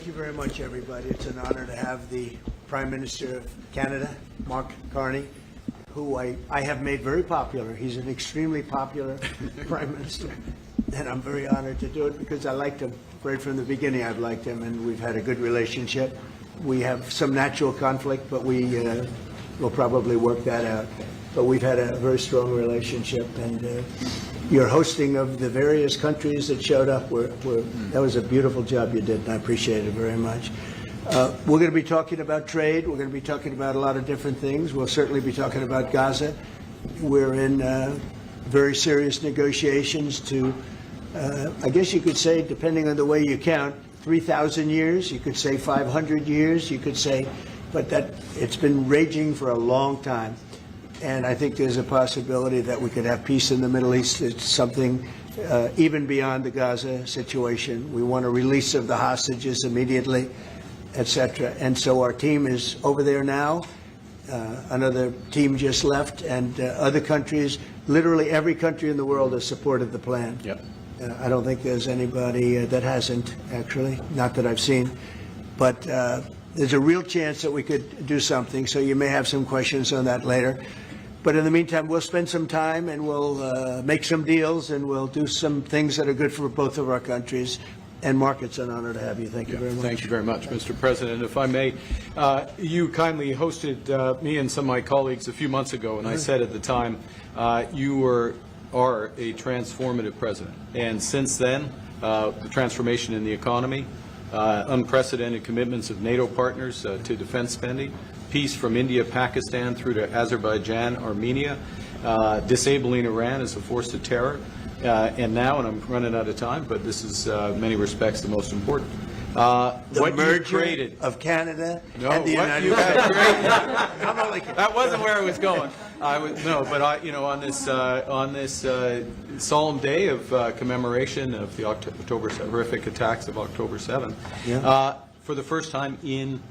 you very much, everybody. It's an honor to have the Prime Minister of Canada, Mark Carney, who I have made very popular. He's an extremely popular Prime Minister, and I'm very honored to do it because I liked him. Right from the beginning, I've liked him, and we've had a good relationship. We have some natural conflict, but we will probably work that out. But we've had a very strong relationship, and your hosting of the various countries that showed up, that was a beautiful job you did, and I appreciate it very much. We're going to be talking about trade. We're going to be talking about a lot of different things. We'll certainly be talking about Gaza. We're in very serious negotiations to, I guess you could say, depending on the way you count, 3,000 years. You could say 500 years. You could say, but that it's been raging for a long time. And I think there's a possibility that we could have peace in the Middle East. It's something even beyond the Gaza situation. We want a release of the hostages immediately, etc. And so our team is over there now. Another team just left, and other countries, literally every country in the world has supported the plan. Yep. I don't think there's anybody that hasn't, actually, not that I've seen. But there's a real chance that we could do something, so you may have some questions on that later. But in the meantime, we'll spend some time and we'll make some deals and we'll do some things that are good for both of our countries. And Mark, it's an honor to have you. Thank you very much. Thank you very much, Mr. President. If I may, you kindly hosted me and some of my colleagues a few months ago, and I said at the time, you are a transformative president. And since then, the transformation in the economy, unprecedented commitments of NATO partners to defense spending, peace from India, Pakistan through to Azerbaijan, Armenia, disabling Iran as a force of terror, and now, and I'm running out of time, but this is in many respects the most important. The merger of Canada and the United States. That wasn't where I was going. On this solemn day of commemoration of the horrific attacks of October 7th, for the first time in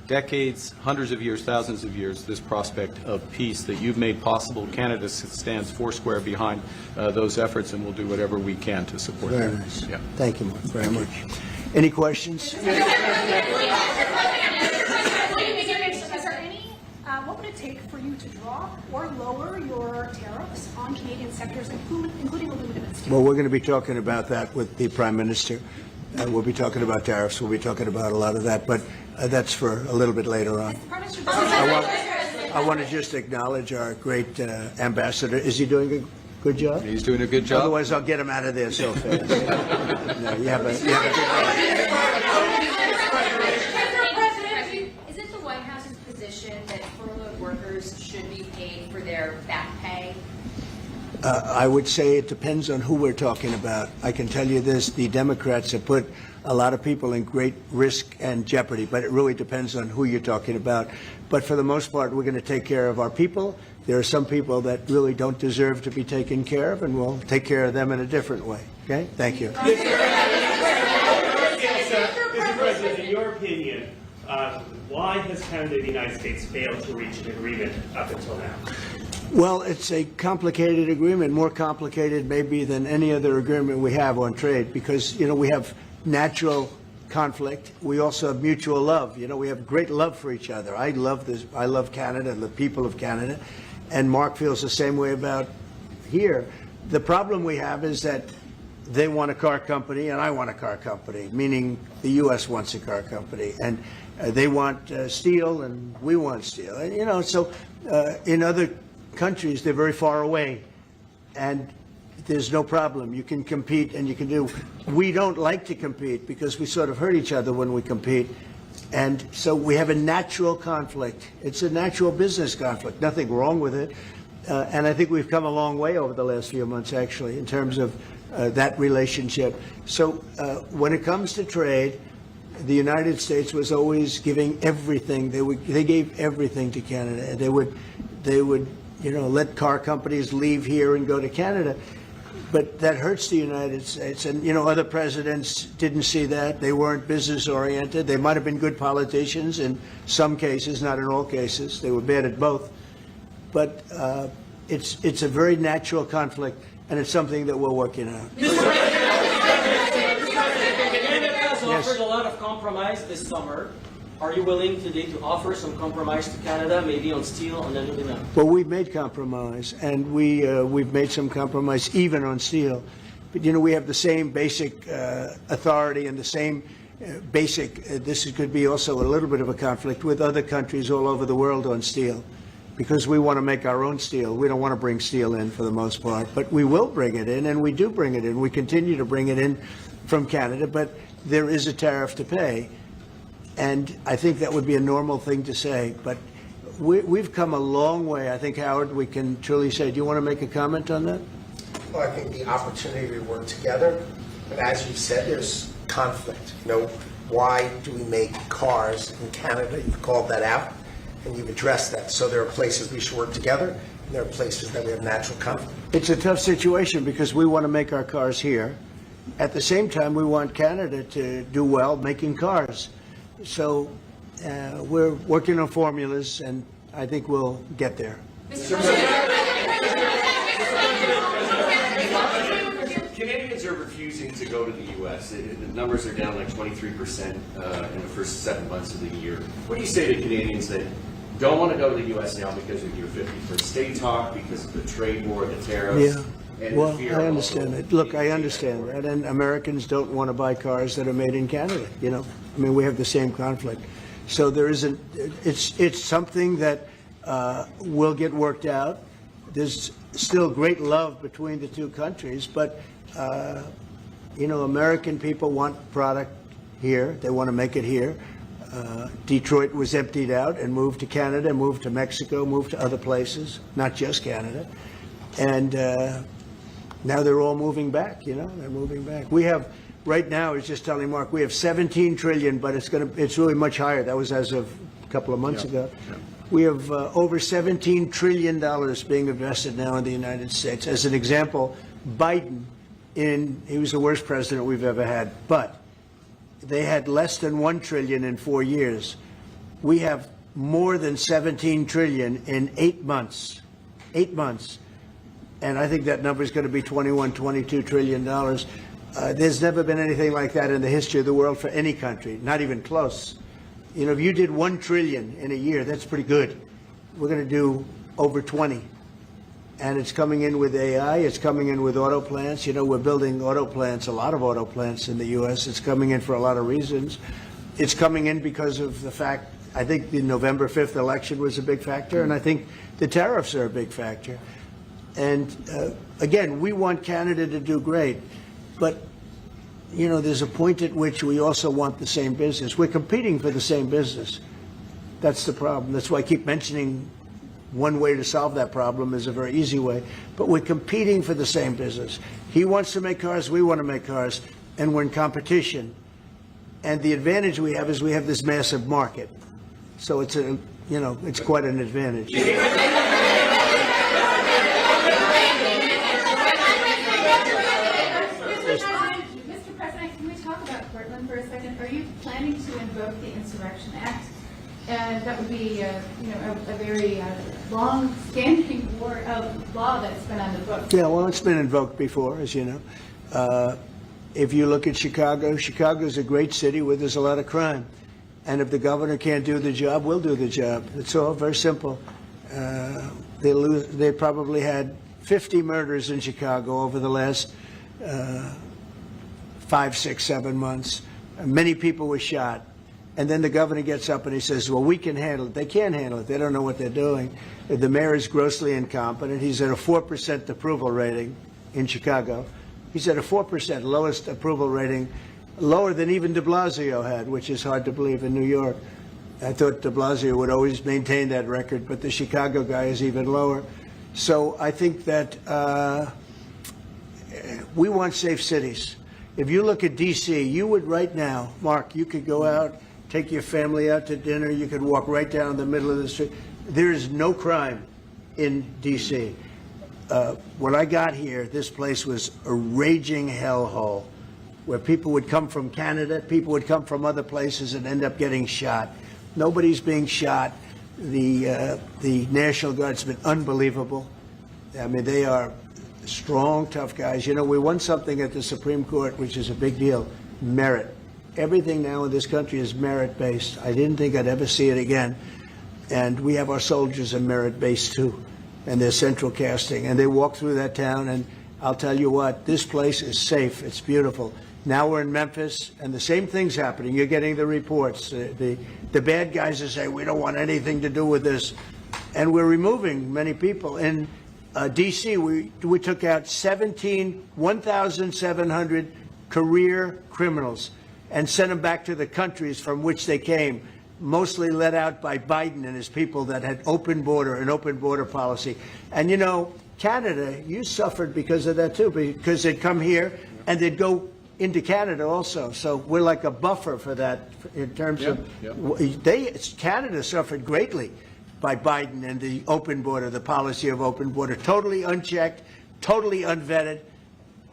decades, hundreds of years, thousands of years, this prospect of peace that you've made possible. Canada stands foursquare behind those efforts, and we'll do whatever we can to support them. Very nice. Yeah. Thank you, Mark, very much. Any questions? What would it take for you to drop or lower your tariffs on Canadian sectors, including aluminum and steel? Well, we're going to be talking about that with the Prime Minister. We'll be talking about tariffs. We'll be talking about a lot of that, but that's for a little bit later on. I want to just acknowledge our great ambassador. Is he doing a good job? He's doing a good job. Otherwise, I'll get him out of there so fast. No, you have a Is it the White House's position that furloughed workers should be paid for their back pay? I would say it depends on who we're talking about. I can tell you this, the Democrats have put a lot of people in great risk and jeopardy, but it really depends on who you're talking about. But for the most part, we're going to take care of our people. There are some people that really don't deserve to be taken care of, and we'll take care of them in a different way. Okay? Thank you. Mr. President, in your opinion, why has Canada and the United States failed to reach an agreement up until now? Well, it's a complicated agreement, more complicated maybe than any other agreement we have on trade, because, we have natural conflict. We also have mutual love. We have great love for each other. I love this. I love Canada and the people of Canada, and Mark feels the same way about here. The problem we have is that they want a car company and I want a car company, meaning the U.S. wants a car company, and they want steel and we want steel. And, so in other countries, they're very far away, and there's no problem. You can compete and you can do. We don't like to compete because we sort of hurt each other when we compete, and so we have a natural conflict. It's a natural business conflict. Nothing wrong with it, and I think we've come a long way over the last few months, actually, in terms of that relationship. So when it comes to trade, the United States was always giving everything. They gave everything to Canada. They would let car companies leave here and go to Canada. But that hurts the United States. And, other presidents didn't see that. They weren't business-oriented. They might have been good politicians in some cases, not in all cases. They were bad at both. But it's a very natural conflict, and it's something that we're working on. Mr. President, Yes, offered a lot of compromise this summer. Are you willing today to offer some compromise to Canada, maybe on steel, on aluminum? Well, we've made compromise, and we've made some compromise even on steel. But, we have the same basic authority and the same basic, this could be also a little bit of a conflict with other countries all over the world on steel, because we want to make our own steel. We don't want to bring steel in for the most part, but we will bring it in, and we do bring it in. We continue to bring it in from Canada, but there is a tariff to pay. And I think that would be a normal thing to say, but we've come a long way. I think, Howard, we can truly say, do you want to make a comment on that? Well, I think the opportunity to work together, but as you said, there's conflict. Why do we make cars in Canada? You've called that out, and you've addressed that. So there are places we should work together, and there are places that we have natural conflict. It's a tough situation because we want to make our cars here. At the same time, we want Canada to do well making cars. So we're working on formulas, and I think we'll get there. Canadians are refusing to go to the U.S. The numbers are down like 23% in the first 7 months of the year. What do you say to Canadians that don't want to go to the U.S. now because of your 51st state talk, because of the trade war, the tariffs? Yeah. And Well, the fear I of understand also it. Look, I being understand exported? that, and Americans don't want to buy cars that are made in Canada, I mean, we have the same conflict. So there isn't, it's something that will get worked out. There's still great love between the two countries, but, American people want product here. They want to make it here. Detroit was emptied out and moved to Canada, moved to Mexico, moved to other places, not just Canada. And now they're all moving back, they're moving back. We have, right now, I was just telling Mark, we have 17 trillion, but it's really much higher. That was as of a couple of months ago. Yeah. We have over $17 trillion being invested now in the United States. As an example, Biden, he was the worst president we've ever had, but they had less than 1 trillion in 4 years. We have more than 17 trillion in 8 months. 8 months. And I think that number is going to be $22 trillion. There's never been anything like that in the history of the world for any country, not even close. If you did 1 trillion in a year, that's pretty good. We're going to do over 20. And it's coming in with AI. It's coming in with auto plants. We're building auto plants, a lot of auto plants in the U.S. It's coming in for a lot of reasons. It's coming in because of the fact, I think the November 5th election was a big factor, and I think the tariffs are a big factor. And again, we want Canada to do great, but there's a point at which we also want the same business. We're competing for the same business. That's the problem. That's why I keep mentioning one way to solve that problem is a very easy way, but we're competing for the same business. He wants to make cars, we want to make cars, and we're in competition. And the advantage we have is we have this massive market. So it's it's quite an advantage. Mr. President, can we talk about Portland for a second? Are you planning to invoke the Insurrection Act? And that would be, a very long-standing law that's been on the books. Yeah, well, it's been invoked before, as you know. If you look at Chicago, Chicago's a great city where there's a lot of crime. And if the governor can't do the job, we'll do the job. It's all very simple. They probably had 50 murders in Chicago over the last 5, 6, 7 months. Many people were shot. And then the governor gets up and he says, well, we can handle it. They can't handle it. They don't know what they're doing. The mayor is grossly incompetent. He's at a 4% approval rating in Chicago. He's at a 4%, lowest approval rating, lower than even de Blasio had, which is hard to believe in New York. I thought de Blasio would always maintain that record, but the Chicago guy is even lower. So I think that we want safe cities. If you look at D.C., you would right now, Mark, you could go out, take your family out to dinner, you could walk right down the middle of the street. There is no crime in D.C. When I got here, this place was a raging hellhole where people would come from Canada, people would come from other places and end up getting shot. Nobody's being shot. The National Guard's been unbelievable. I mean, they are strong, tough guys. We won something at the Supreme Court, which is a big deal, merit. everything now in this country is merit-based. I didn't think I'd ever see it again. And we have our soldiers in merit-based too, and they're central casting. And they walk through that town, and I'll tell you what, this place is safe. It's beautiful. Now we're in Memphis, and the same thing's happening. You're getting the reports. The bad guys are saying, we don't want anything to do with this. And we're removing many people. In D.C., we took out 1,700 career criminals and sent them back to the countries from which they came, mostly led out by Biden and his people that had an open border policy. And, you know, Canada, you suffered because of that, too, because they'd come here and they'd go into Canada also. So we're like a buffer for that in terms of Canada suffered greatly by Biden and the open border, the policy of open border, totally unchecked, totally unvetted.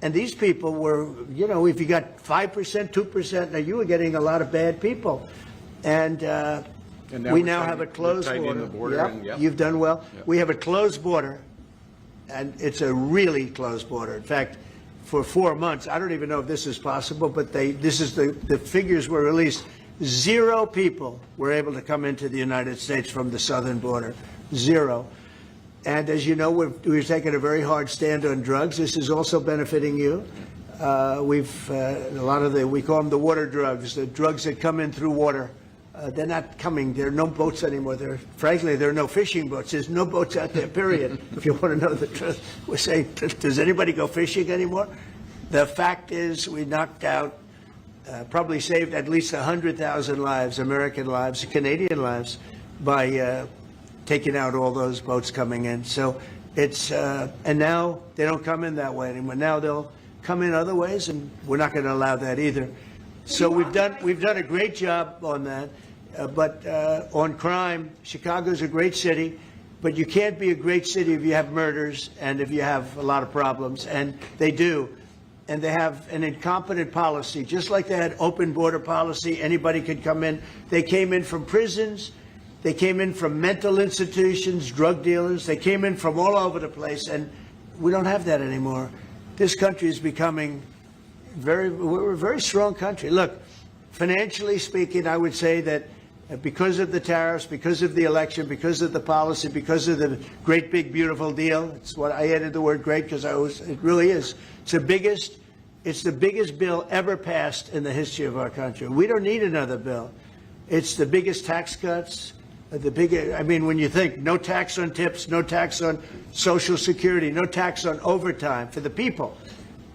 And these people were, you know, if you got 5%, 2%, now you were getting a lot of bad people. And we now have a closed border. You've done well. Yep. We have a closed border, and it's a really closed border. In fact, for 4 months, I don't even know if this is possible, but the figures were released. 0 people were able to come into the United States from the southern border. 0. And as you know, we've taken a very hard stand on drugs. This is also benefiting you. A lot of we call them the water drugs, the drugs that come in through water. They're not coming. There are no boats anymore. Frankly, there are no fishing boats. There's no boats out there, period. If you want to know the truth, we're saying, does anybody go fishing anymore? The fact is, we knocked out, probably saved at least 100,000 lives, American lives, Canadian lives, by taking out all those boats coming in. So it's, and now they don't come in that way anymore. Now they'll come in other ways, and we're not going to allow that either. So we've done a great job on that. But on crime, Chicago's a great city, but you can't be a great city if you have murders and if you have a lot of problems, and they do. And they have an incompetent policy, just like they had open border policy. Anybody could come in. They came in from prisons. They came in from mental institutions, drug dealers. They came in from all over the place, and we don't have that anymore. This country is becoming we're a very strong country. Look, financially speaking, I would say that because of the tariffs, because of the election, because of the policy, because of the great big beautiful deal, it's what I added the word great because it really is. It's the biggest bill ever passed in the history of our country. We don't need another bill. It's the biggest tax cuts, I mean, when you think no tax on tips, no tax on Social Security, no tax on overtime for the people.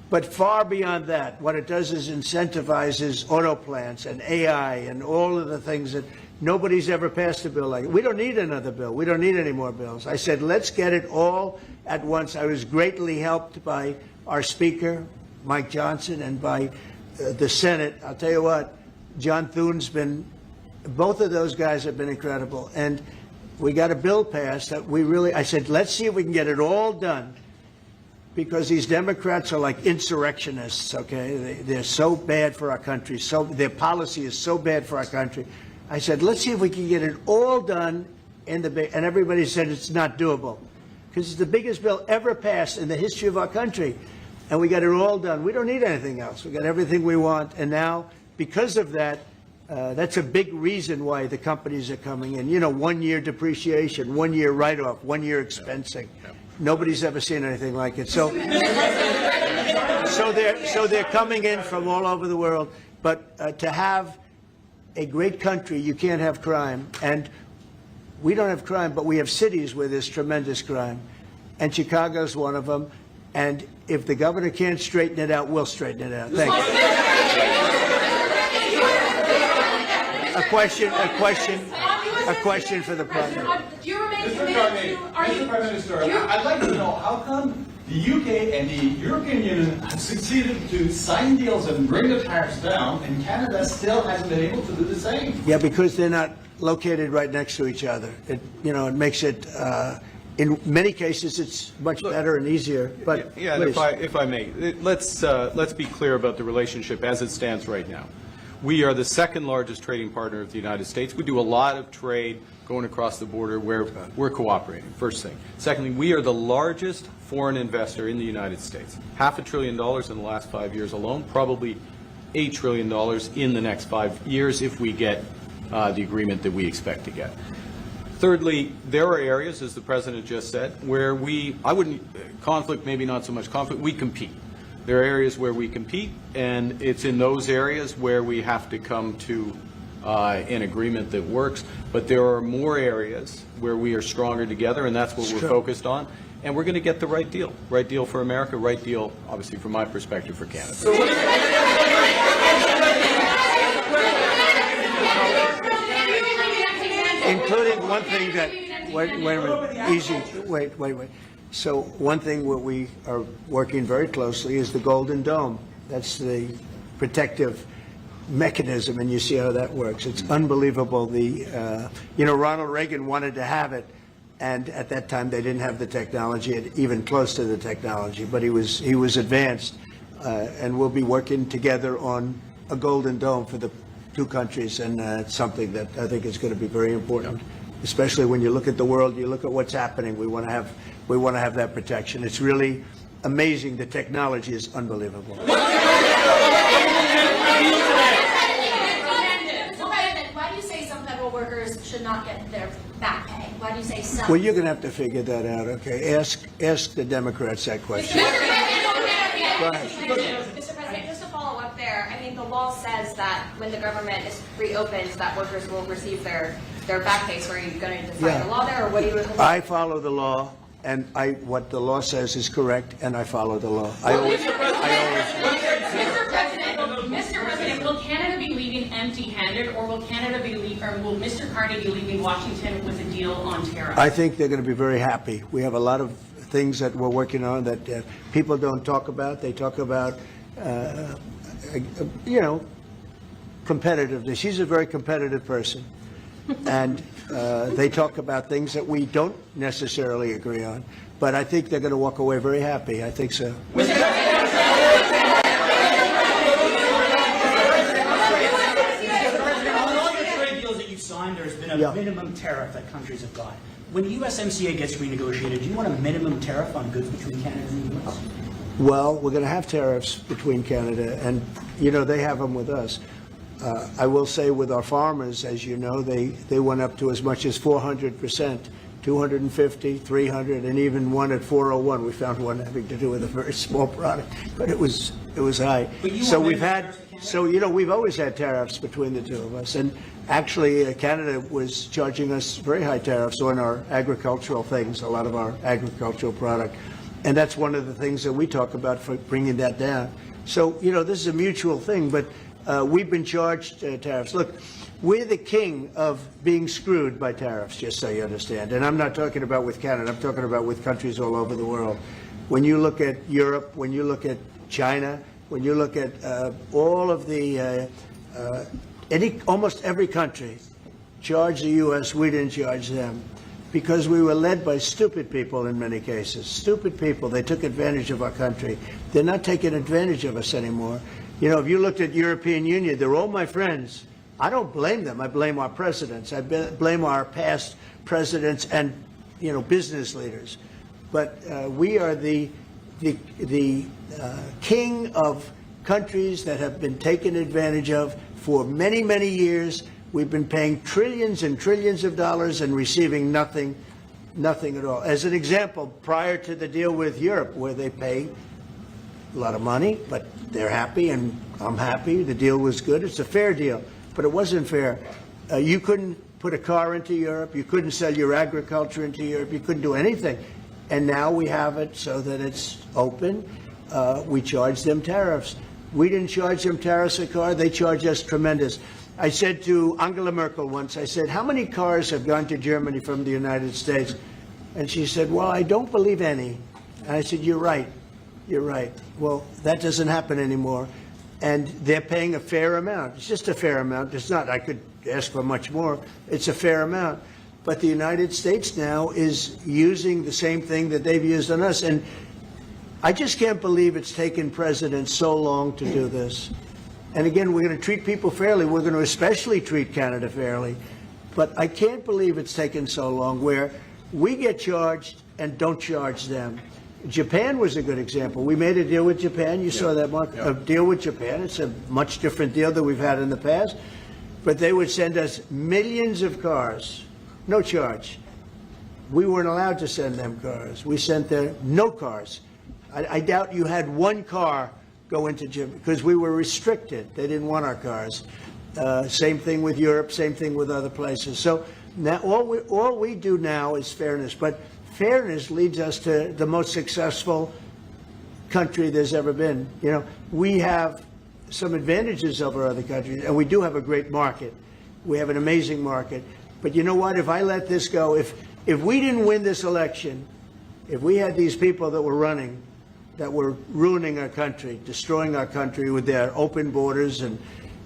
But far beyond that, what it does is incentivizes auto plants and AI and all of the things that nobody's ever passed a bill like it. We don't need another bill. We don't need any more bills. I said, let's get it all at once. I was greatly helped by our Speaker, Mike Johnson, and by the Senate. I'll tell you what, John Thune's both of those guys have been incredible. And we got a bill passed that I said, let's see if we can get it all done. Because these Democrats are like insurrectionists, okay? They're so bad for our country. Their policy is so bad for our country. I said, let's see if we can get it all done and everybody said it's not doable. Because it's the biggest bill ever passed in the history of our country. And we got it all done. We don't need anything else. We got everything we want. And now, because of that, that's a big reason why the companies are coming in. You know, 1 year depreciation, 1 year write-off, 1 year expensing. Nobody's ever seen anything like it. So they're coming in from all over the world. But to have a great country, you can't have crime. And we don't have crime, but we have cities where there's tremendous crime. And Chicago's one of them. And if the governor can't straighten it out, we'll straighten it out. Thank you. A question for the president. Do you remain committed to? Mr. Prime Minister, I'd like to know how come the UK and the European Union have succeeded to sign deals and bring the tariffs down, and Canada still hasn't been able to do the same? Yeah, because they're not located right next to each other. It makes it. In many cases, it's much better and easier. But yeah, if I may, let's be clear about the relationship as it stands right now. We are the second largest trading partner of the United States. We do a lot of trade going across the border where we're cooperating, first thing. Secondly, we are the largest foreign investor in the United States. $500 billion in the last 5 years alone, probably $8 trillion in the next 5 years if we get the agreement that we expect to get. Thirdly, there are areas, as the President just said, where conflict, maybe not so much conflict, we compete. There are areas where we compete, and it's in those areas where we have to come to an agreement that works. But there are more areas where we are stronger together, and that's what we're focused on. And we're going to get the right deal for America, right deal, obviously, from my perspective, for Canada. Including one thing that, wait a minute, easy, wait. So one thing where we are working very closely is the Golden Dome. That's the protective mechanism, and you see how that works. It's unbelievable. Ronald Reagan wanted to have it, and at that time they didn't have the technology, even close to the technology, but he was advanced, and we'll be working together on a Golden Dome for the two countries, and it's something that I think is going to be very important, especially when you look at the world, you look at what's happening. We want to have that protection. It's really amazing. The technology is unbelievable. Why do you say some federal workers should not get their back pay? Why do you say some? Well, you're going to have to figure that out. Okay, ask the Democrats that question. Go ahead. Mr. President, just to follow up there, I mean, the law says that when the government is reopened, that workers will receive their back pay. So are you going to define the law there, or what do you? I follow the law, and what the law says is correct, and I follow the law. Mr. President, will Canada be leaving empty-handed, or will will Mr. Carney be leaving Washington with a deal on tariffs? I think they're going to be very happy. We have a lot of things that we're working on that people don't talk about. They talk about, competitiveness. She's a very competitive person. And they talk about things that we don't necessarily agree on. But I think they're going to walk away very happy. I think so. There's been a minimum tariff that countries have got. When USMCA gets renegotiated, do you want a minimum tariff on goods between Canada and the U.S.? Well, we're going to have tariffs between Canada, and, they have them with us. I will say with our farmers, as you know, they went up to as much as 400%, 250, 300, and even one at 401. We found one having to do with a very small product, but it was high. So we've always had tariffs between the two of us, and actually Canada was charging us very high tariffs on our agricultural things, a lot of our agricultural product, and that's one of the things that we talk about for bringing that down. So this is a mutual thing, but we've been charged tariffs. Look, we're the king of being screwed by tariffs, just so you understand. And I'm not talking about with Canada. I'm talking about with countries all over the world. When you look at Europe, when you look at China, when you look at all of the, almost every country charged the U.S., we didn't charge them. Because we were led by stupid people in many cases. Stupid people. They took advantage of our country. They're not taking advantage of us anymore. If you looked at European Union, they're all my friends. I don't blame them. I blame our presidents. I blame our past presidents and, business leaders. But we are the king of countries that have been taken advantage of for many, many years. We've been paying trillions and trillions of dollars and receiving nothing at all. As an example, prior to the deal with Europe, where they pay a lot of money, but they're happy and I'm happy. The deal was good. It's a fair deal, but it wasn't fair. You couldn't put a car into Europe. You couldn't sell your agriculture into Europe. You couldn't do anything. And now we have it so that it's open. We charge them tariffs. We didn't charge them tariffs a car. They charge us tremendous. I said to Angela Merkel once, I said, how many cars have gone to Germany from the United States? And she said, well, I don't believe any. And I said, you're right. You're right. Well, that doesn't happen anymore. And they're paying a fair amount. It's just a fair amount. It's not, I could ask for much more. It's a fair amount. But the United States now is using the same thing that they've used on us. And I just can't believe it's taken presidents so long to do this. And again, we're going to treat people fairly. We're going to especially treat Canada fairly. But I can't believe it's taken so long where we get charged and don't charge them. Japan was a good example. We made a deal with Japan. You saw that, Mark? A deal with Japan. It's a much different deal than we've had in the past. But they would send us millions of cars, no charge. We weren't allowed to send them cars. We sent them no cars. I doubt you had one car go into Japan because we were restricted. They didn't want our cars. Same thing with Europe, same thing with other places. So now all we do now is fairness. But fairness leads us to the most successful country there's ever been. You know, we have some advantages over other countries, and we do have a great market. We have an amazing market. But you know what? If I let this go, if we didn't win this election, if we had these people that were running, that were ruining our country, destroying our country with their open borders and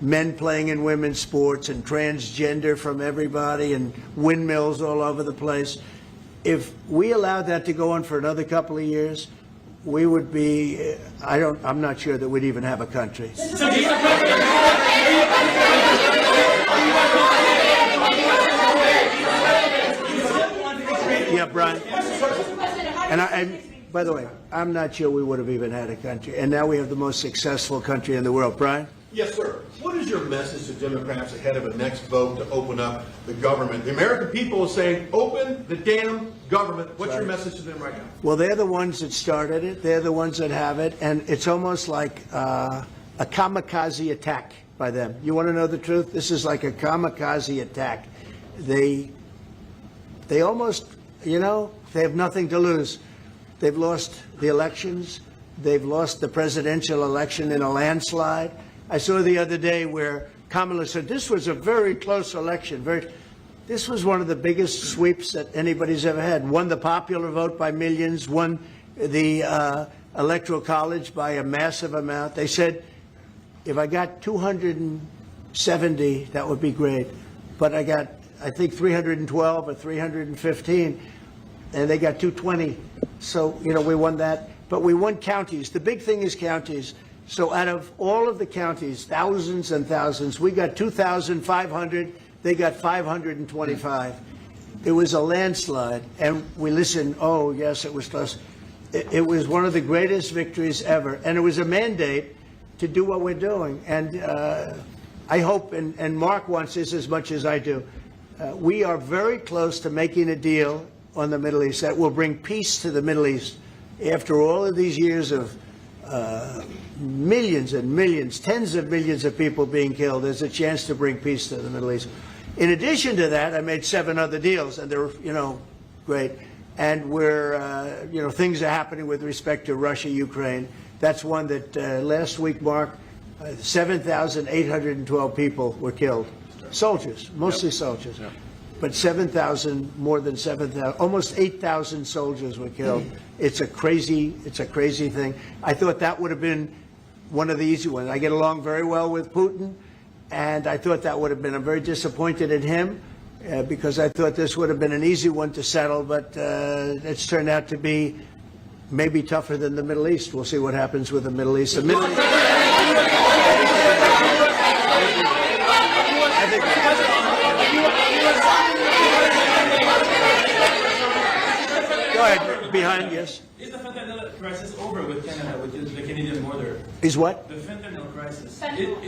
men playing in women's sports and transgender from everybody and windmills all over the place, if we allowed that to go on for another couple of years, we would be, I'm not sure that we'd even have a country. Yeah, Brian. And by the way, I'm not sure we would have even had a country. And now we have the most successful country in the world. Brian? Yes, sir. What is your message to Democrats ahead of a next vote to open up the government? The American people are saying, open the damn government. What's your message to them right now? Well, they're the ones that started it. They're the ones that have it. And it's almost like a kamikaze attack by them. You want to know the truth? This is like a kamikaze attack. They almost, you know, they have nothing to lose. They've lost the elections. They've lost the presidential election in a landslide. I saw the other day where Kamala said this was a very close election. This was one of the biggest sweeps that anybody's ever had. Won the popular vote by millions, won the Electoral College by a massive amount. They said, if I got 270, that would be great. But I got, I think, 312 or 315, and they got 220. So, you know, we won that. But we won counties. The big thing is counties. So out of all of the counties, thousands and thousands, we got 2,500. They got 525. It was a landslide. And we listened, oh, yes, it was close. It was one of the greatest victories ever. And it was a mandate to do what we're doing. And I hope, and Mark wants this as much as I do, we are very close to making a deal on the Middle East that will bring peace to the Middle East. After all of these years of millions and millions, tens of millions of people being killed, there's a chance to bring peace to the Middle East. In addition to that, I made 7 other deals, and they're, you know, great. And we're, you know, things are happening with respect to Russia, Ukraine. That's one that last week, Mark, 7,812 people were killed. Soldiers, mostly soldiers. Yep. But 7,000, more than 7,000, almost 8,000 soldiers were killed. It's a crazy thing. I thought that would have been one of the easy ones. I get along very well with Putin, and I thought that would have been, I'm very disappointed in him because I thought this would have been an easy one to settle, but it's turned out to be maybe tougher than the Middle East. We'll see what happens with the Middle East. The Middle East. Go ahead, behind, yes. Is the fentanyl crisis over with Canada, with the Canadian border? Is what? The fentanyl crisis.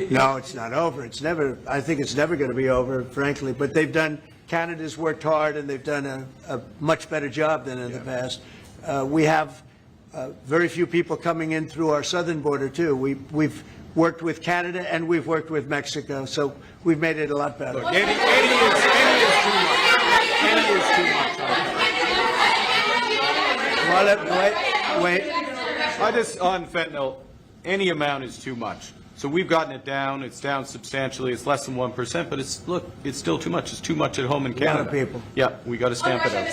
No, it's not over. It's never, I think it's never going to be over, frankly. But they've done, Canada's worked hard, and they've done a much better job than in the past. We have very few people coming in through our southern border, too. We've worked with Canada, and we've worked with Mexico, so we've made it a lot better. Look, any is too much. Any is too much. Well, wait. I just, on fentanyl, any amount is too much. So we've gotten it down. It's down substantially. It's less than 1%, but it's, look, it's still too much. It's too much at home in Canada. A lot of people. Yeah, we got to stamp it out.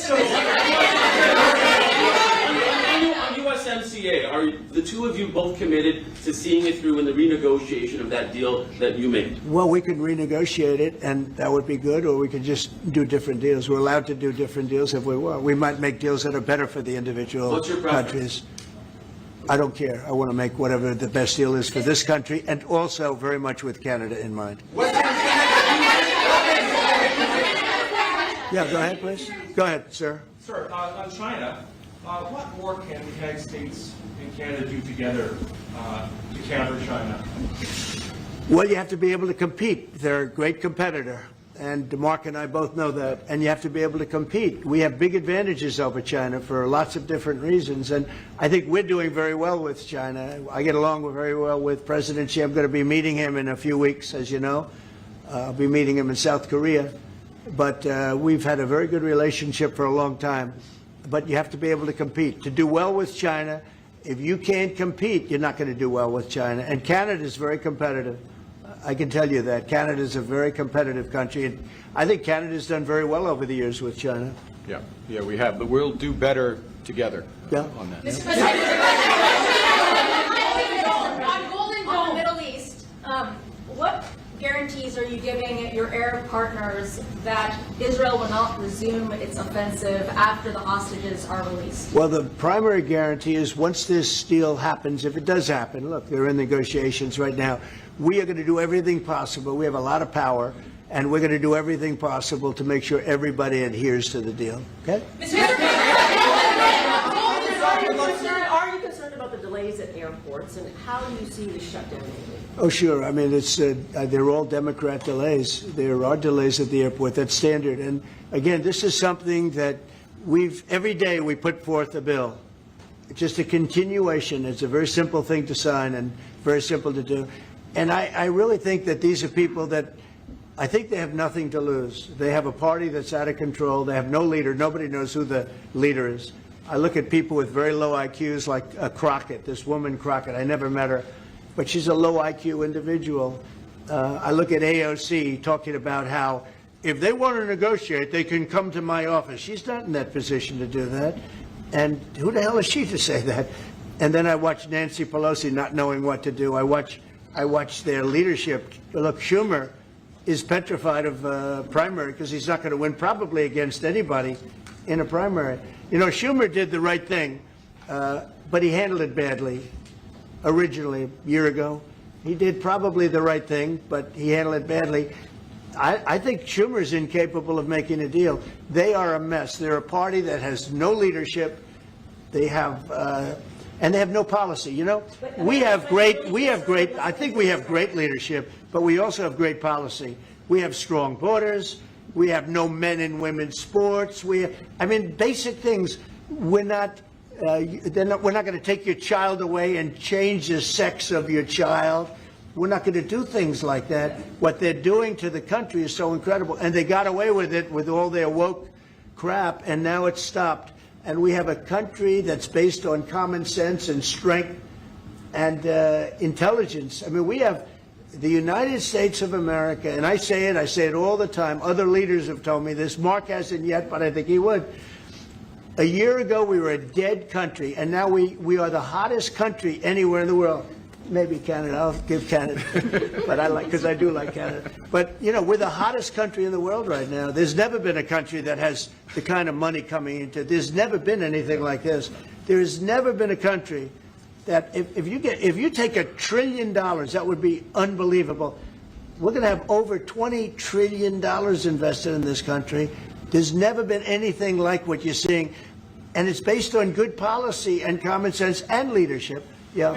On USMCA, are the two of you both committed to seeing it through in the renegotiation of that deal that you made? Well, we could renegotiate it, and that would be good, or we could just do different deals. We're allowed to do different deals if we want. We might make deals that are better for the individual What's your preference? countries. I don't care. I want to make whatever the best deal is for this country, and also very much with Canada in mind. Yeah, go ahead, please. Go ahead, sir. Sir, on China, What more can the United States and Canada do together to counter China? Well, you have to be able to compete. They're a great competitor, and Mark and I both know that, and you have to be able to compete. We have big advantages over China for lots of different reasons, and I think we're doing very well with China. I get along very well with President Xi. I'm going to be meeting him in a few weeks, as you know. I'll be meeting him in South Korea, but we've had a very good relationship for a long time. But you have to be able to compete. To do well with China, if you can't compete, you're not going to do well with China. And Canada is very competitive. I can tell you that. Canada is a very competitive country. And I think Canada's done very well over the years with China. Yeah, we have. But we'll do better together on that. Mr. President, on Golden Dome, Middle East, what guarantees are you giving your Arab partners that Israel will not resume its offensive after the hostages are released? Well, the primary guarantee is once this deal happens, if it does happen, look, they're in negotiations right now, we are going to do everything possible. We have a lot of power, and we're going to do everything possible to make sure everybody adheres to the deal. Okay? Are you concerned about the delays at airports, and how do you see the shutdown? Oh, sure. I mean, it's they're all Democrat delays. There are delays at the airport. That's standard. And again, this is something that every day we put forth a bill. It's just a continuation. It's a very simple thing to sign and very simple to do. And I really think that these are people that I think they have nothing to lose. They have a party that's out of control. They have no leader. Nobody knows who the leader is. I look at people with very low IQs like Crockett, this woman Crockett. I never met her, but she's a low IQ individual. I look at AOC talking about how if they want to negotiate, they can come to my office. She's not in that position to do that. And who the hell is she to say that? And then I watch Nancy Pelosi not knowing what to do. I watch their leadership. Look, Schumer is petrified of primary because he's not going to win probably against anybody in a primary. You know, Schumer did the right thing, but he handled it badly originally a year ago. He did probably the right thing, but he handled it badly. I think Schumer's incapable of making a deal. They are a mess. They're a party that has no leadership. They have, and they have no policy. You know, I think we have great leadership, but we also have great policy. We have strong borders. We have no men and women's sports. I mean, basic things. We're not going to take your child away and change the sex of your child. We're not going to do things like that. What they're doing to the country is so incredible. And they got away with it with all their woke crap, and now it's stopped. And we have a country that's based on common sense and strength and intelligence. I mean, we have the United States of America, and I say it all the time. Other leaders have told me this. Mark hasn't yet, but I think he would. A year ago, we were a dead country, and now we are the hottest country anywhere in the world. Maybe Canada. I'll give Canada, but because I do like Canada. But you know, we're the hottest country in the world right now. There's never been a country that has the kind of money coming into it. There's never been anything like this. There has never been a country that if you take $1 trillion, that would be unbelievable. We're going to have over $20 trillion invested in this country. There's never been anything like what you're seeing, and it's based on good policy and common sense and leadership. Yeah.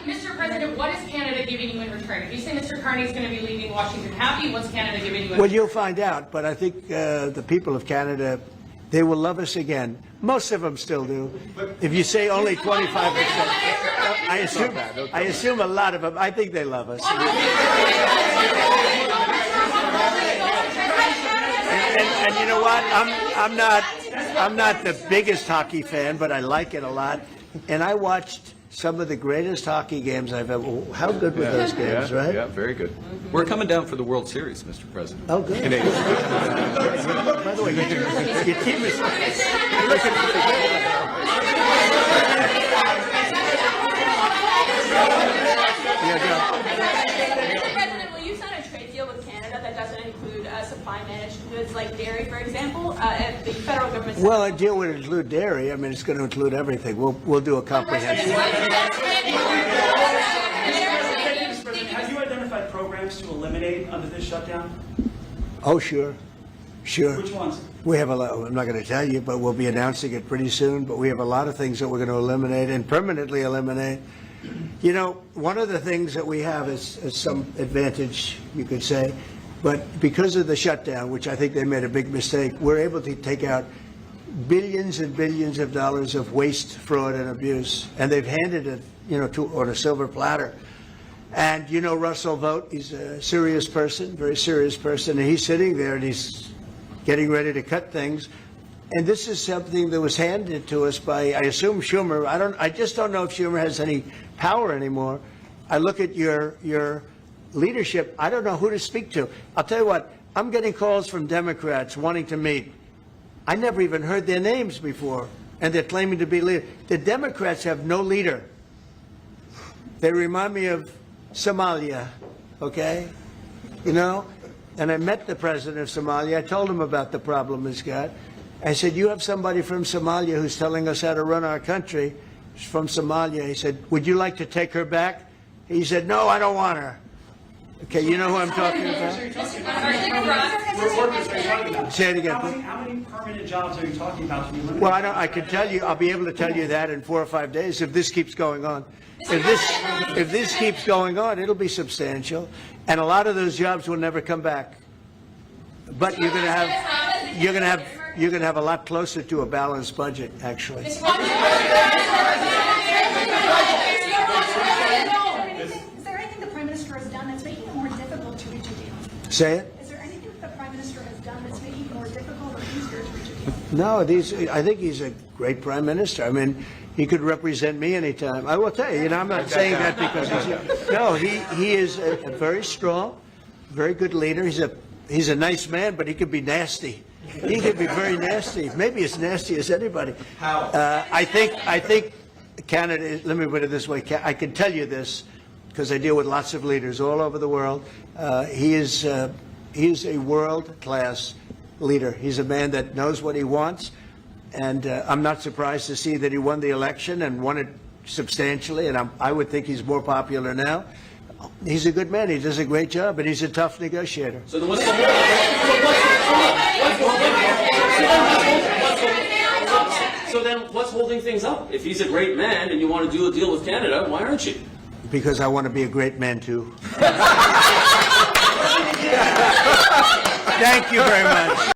Mr. President, what is Canada giving you in return? If you say Mr. Carney is going to be leaving Washington happy, what's Canada giving you in return? Well, you'll find out, but I think the people of Canada, they will love us again. Most of them still do. If you say only 25%, I assume a lot of them, I think they love us. And you know what? I'm not the biggest hockey fan, but I like it a lot. And I watched some of the greatest hockey games I've ever. How good were those games, right? Yeah, very good. We're coming down for the World Series, Mr. President. Oh, good. Canadians. By the way, your team is. Mr. President, will you sign a trade deal with Canada that doesn't include supply managed goods like dairy, for example? If the federal government. Well, a deal would include dairy. I mean, it's going to include everything. We'll do a comprehensive. Have you identified programs to eliminate under this shutdown? Oh, sure. Sure. Which ones? We have a lot, I'm not going to tell you, but we'll be announcing it pretty soon, but we have a lot of things that we're going to eliminate and permanently eliminate. You know, one of the things that we have is some advantage, you could say, but because of the shutdown, which I think they made a big mistake, we're able to take out billions and billions of dollars of waste, fraud, and abuse, and they've handed it, you know, on a silver platter. And you know Russell Vogt, he's a serious person, very serious person, and he's sitting there and he's getting ready to cut things. And this is something that was handed to us by, I assume, Schumer. I just don't know if Schumer has any power anymore. I look at your leadership, I don't know who to speak to. I'll tell you what, I'm getting calls from Democrats wanting to meet. I never even heard their names before, and they're claiming to be leader. The Democrats have no leader. They remind me of Somalia, okay? You know? And I met the president of Somalia. I told him about the problem he's got. I said, you have somebody from Somalia who's telling us how to run our country. She's from Somalia. He said, would you like to take her back? He said, no, I don't want her. Okay, you know who I'm talking about? Say it again. How many permanent jobs are you talking about to be eliminated? Well, I can tell you, I'll be able to tell you that in 4 or 5 days if this keeps going on. If this keeps going on, it'll be substantial, and a lot of those jobs will never come back. But you're going to have a lot closer to a balanced budget, actually. Is there anything the Prime Minister has done that's making it more difficult to reach a deal? Say it. Is there anything that the Prime Minister has done that's making it more difficult or easier to reach a deal? No, I think he's a great prime minister. I mean, he could represent me anytime. I will tell you, I'm not saying that because he is a very strong, very good leader. He's a nice man, but he could be nasty. He could be very nasty, maybe as nasty as anybody. How? I think Canada, let me put it this way, I can tell you this because I deal with lots of leaders all over the world. He is a world-class leader. He's a man that knows what he wants, and I'm not surprised to see that he won the election and won it substantially, and I would think he's more popular now. He's a good man. He does a great job, and he's a tough negotiator. So then what's holding things up? If he's a great man and you want to do a deal with Canada, why aren't you? Because I want to be a great man, too. Thank you very much.